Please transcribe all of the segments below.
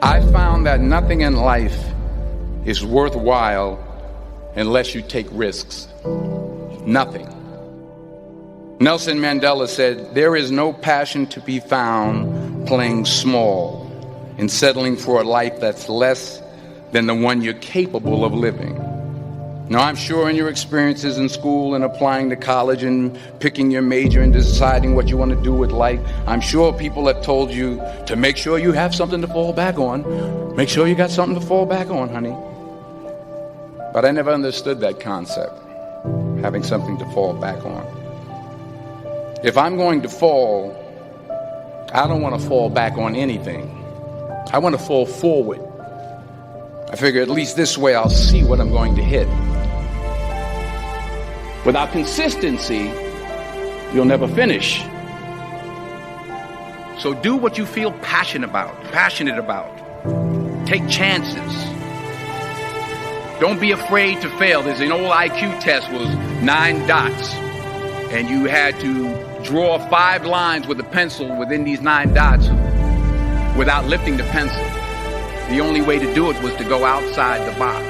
I found that nothing in life is worthwhile unless you take risks. Nothing. Nelson Mandela said, "There is no passion to be found playing small and settling for a life that's less than the one you're capable of living." Now, I'm sure in your experiences in school and applying to college and picking your major and deciding what you want to do with life, I'm sure people have told you to make sure you have something to fall back on. Make sure you got something to fall back on, honey. But I never understood that concept, having something to fall back on. If I'm going to fall, I don't want to fall back on anything. I want to fall forward. I figure at least this way I'll see what I'm going to hit. Without consistency, you'll never finish. So do what you feel passionate about. Take chances. Don't be afraid to fail. There's an old IQ test was 9 dots, and you had to draw 5 lines with a pencil within these 9 dots without lifting the pencil. The only way to do it was to go outside the box.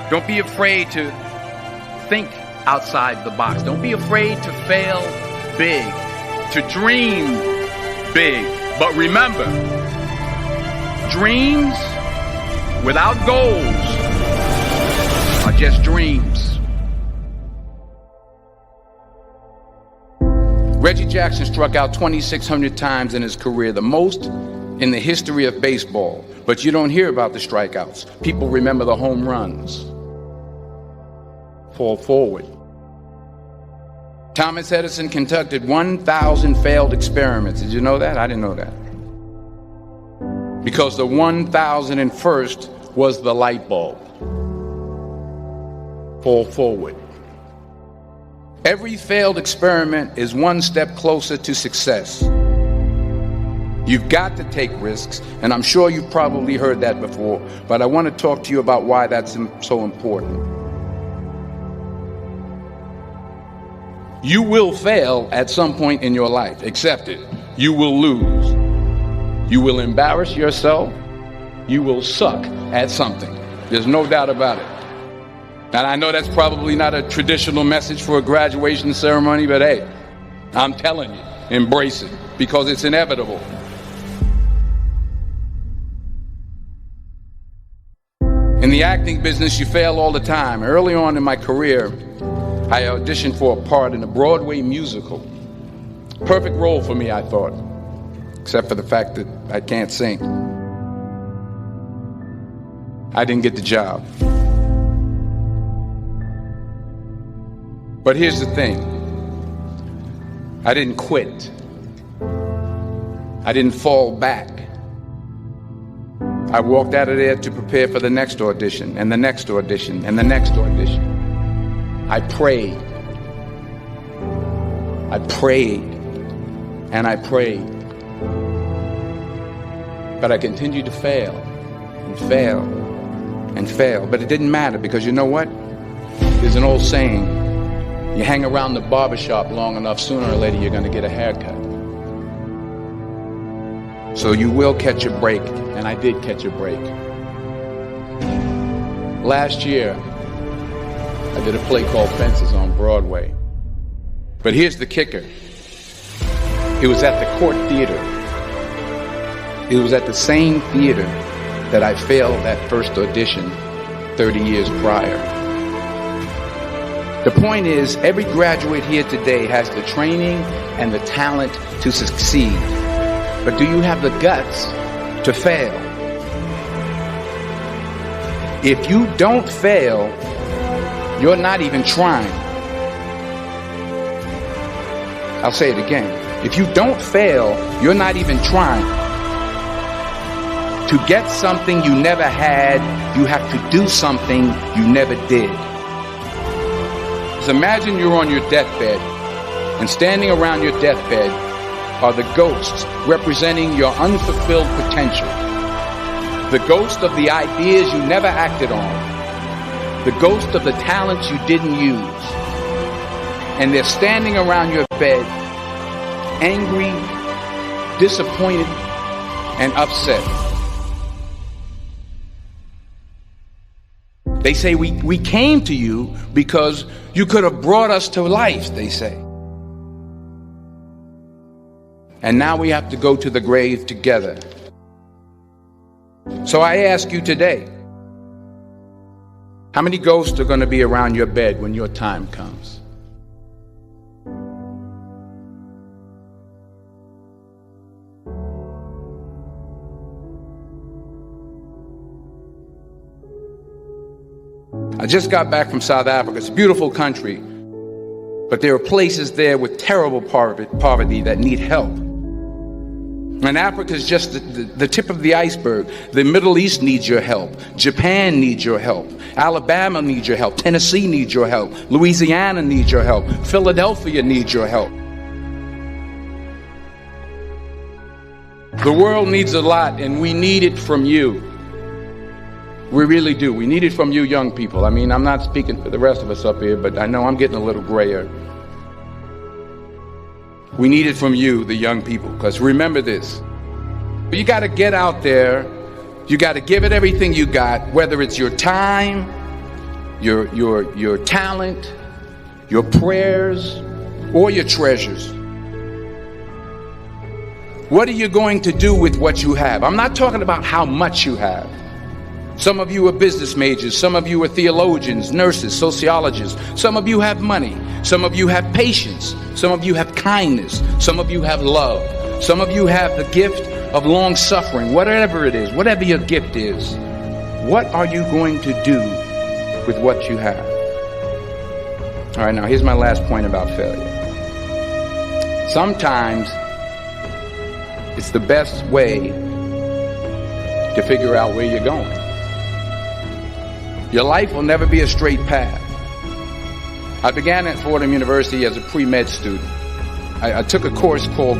Don't be afraid to think outside the box. Don't be afraid to fail big, to dream big. But remember, dreams without goals are just dreams. Reggie Jackson struck out 2,600 times in his career, the most in the history of baseball. But you don't hear about the strikeouts. People remember the home runs. Fall forward. Thomas Edison conducted 1,000 failed experiments. Did you know that? I didn't know that. Because the 1,001st was the light bulb. Fall forward. Every failed experiment is one step closer to success. You've got to take risks, and I'm sure you've probably heard that before, but I want to talk to you about why that's so important. You will fail at some point in your life. Accept it. You will lose. You will embarrass yourself. You will suck at something. There's no doubt about it. And I know that's probably not a traditional message for a graduation ceremony, but hey, I'm telling you, embrace it, because it's inevitable. In the acting business, you fail all the time. Early on in my career, I auditioned for a part in a Broadway musical. Perfect role for me, I thought, except for the fact that I can't sing. I didn't get the job. But here's the thing. I didn't quit. I didn't fall back. I walked out of there to prepare for the next audition, and the next audition, and the next audition. I prayed. I prayed. And I prayed. But I continued to fail, and fail, and fail. But it didn't matter, because you know what? There's an old saying, you hang around the barbershop long enough, sooner or later you're going to get a haircut. So you will catch a break, and I did catch a break. Last year, I did a play called Fences on Broadway. But here's the kicker. It was at the Court Theater. It was at the same theater that I failed that first audition 30 years prior. The point is, every graduate here today has the training and the talent to succeed. But do you have the guts to fail? If you don't fail, you're not even trying. I'll say it again. If you don't fail, you're not even trying. To get something you never had, you have to do something you never did. Just imagine you're on your deathbed, and standing around your deathbed are the ghosts representing your unfulfilled potential. The ghost of the ideas you never acted on. The ghost of the talents you didn't use. And they're standing around your bed, angry, disappointed, and upset. They say we came to you because you could have brought us to life, they say. And now we have to go to the grave together. So I ask you today, how many ghosts are going to be around your bed when your time comes? I just got back from South Africa. It's a beautiful country, but there are places there with terrible poverty that need help. And Africa is just the tip of the iceberg. The Middle East needs your help. Japan needs your help. Alabama needs your help. Tennessee needs your help. Louisiana needs your help. Philadelphia needs your help. The world needs a lot, and we need it from you. We really do. We need it from you young people. I mean, I'm not speaking for the rest of us up here, but I know I'm getting a little grayer. We need it from you, the young people, because remember this. You got to get out there. You got to give it everything you got, whether it's your time, your talent, your prayers, or your treasures. What are you going to do with what you have? I'm not talking about how much you have. Some of you are business majors. Some of you are theologians, nurses, sociologists. Some of you have money. Some of you have patience. Some of you have kindness. Some of you have love. Some of you have the gift of long suffering. Whatever it is, whatever your gift is, what are you going to do with what you have? All right, now here's my last point about failure. Sometimes it's the best way to figure out where you're going. Your life will never be a straight path. I began at Fordham University as a pre-med student. I took a course called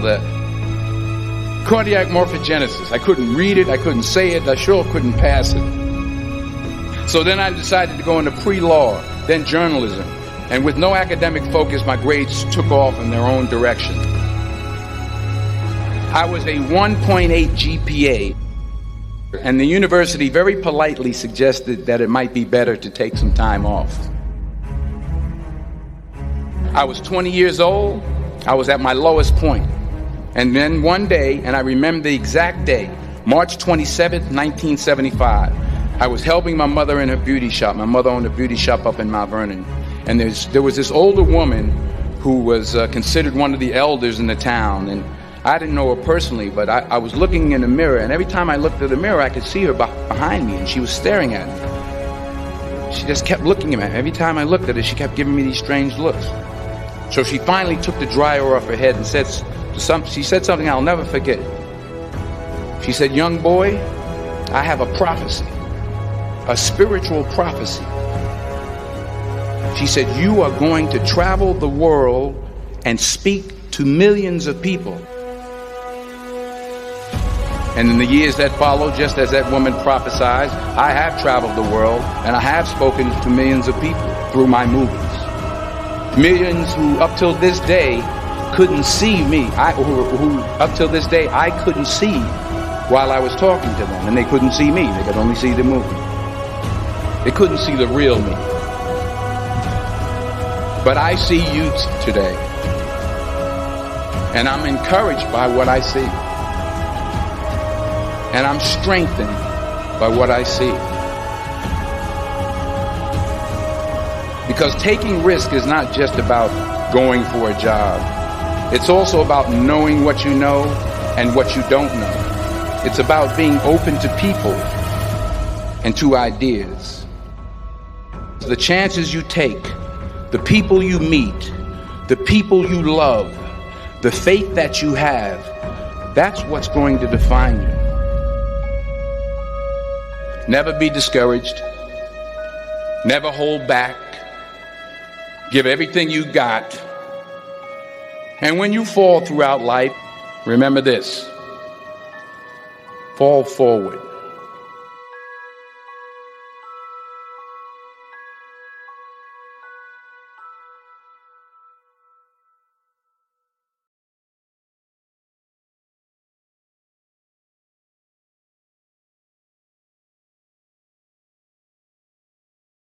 cardiac morphogenesis. I couldn't read it, I couldn't say it, I sure couldn't pass it. So then I decided to go into pre-law, then journalism. And with no academic focus, my grades took off in their own direction. I was a 1.8 GPA. And the university very politely suggested that it might be better to take some time off. I was 20 years old. I was at my lowest point. And then one day, and I remember the exact day, March 27th, 1975, I was helping my mother in her beauty shop. My mother owned a beauty shop up in Mount Vernon. And there was this older woman who was considered one of the elders in the town. And I didn't know her personally, but I was looking in the mirror, and every time I looked at the mirror, I could see her behind me, and she was staring at me. She just kept looking at me. Every time I looked at her, she kept giving me these strange looks. So she finally took the dryer off her head and she said something I'll never forget. She said, "Young boy, I have a prophecy, a spiritual prophecy." She said, "You are going to travel the world and speak to millions of people." And in the years that followed, just as that woman prophesied, I have traveled the world and I have spoken to millions of people through my movies. Millions who up till this day couldn't see me. Who up till this day I couldn't see while I was talking to them. And they couldn't see me. They could only see the movie. They couldn't see the real me. But I see you today. And I'm encouraged by what I see. And I'm strengthened by what I see. Because taking risk is not just about going for a job. It's also about knowing what you know and what you don't know. It's about being open to people and to ideas. The chances you take, the people you meet, the people you love, the faith that you have, that's what's going to define you. Never be discouraged. Never hold back. Give everything you got. And when you fall throughout life, remember this: fall forward.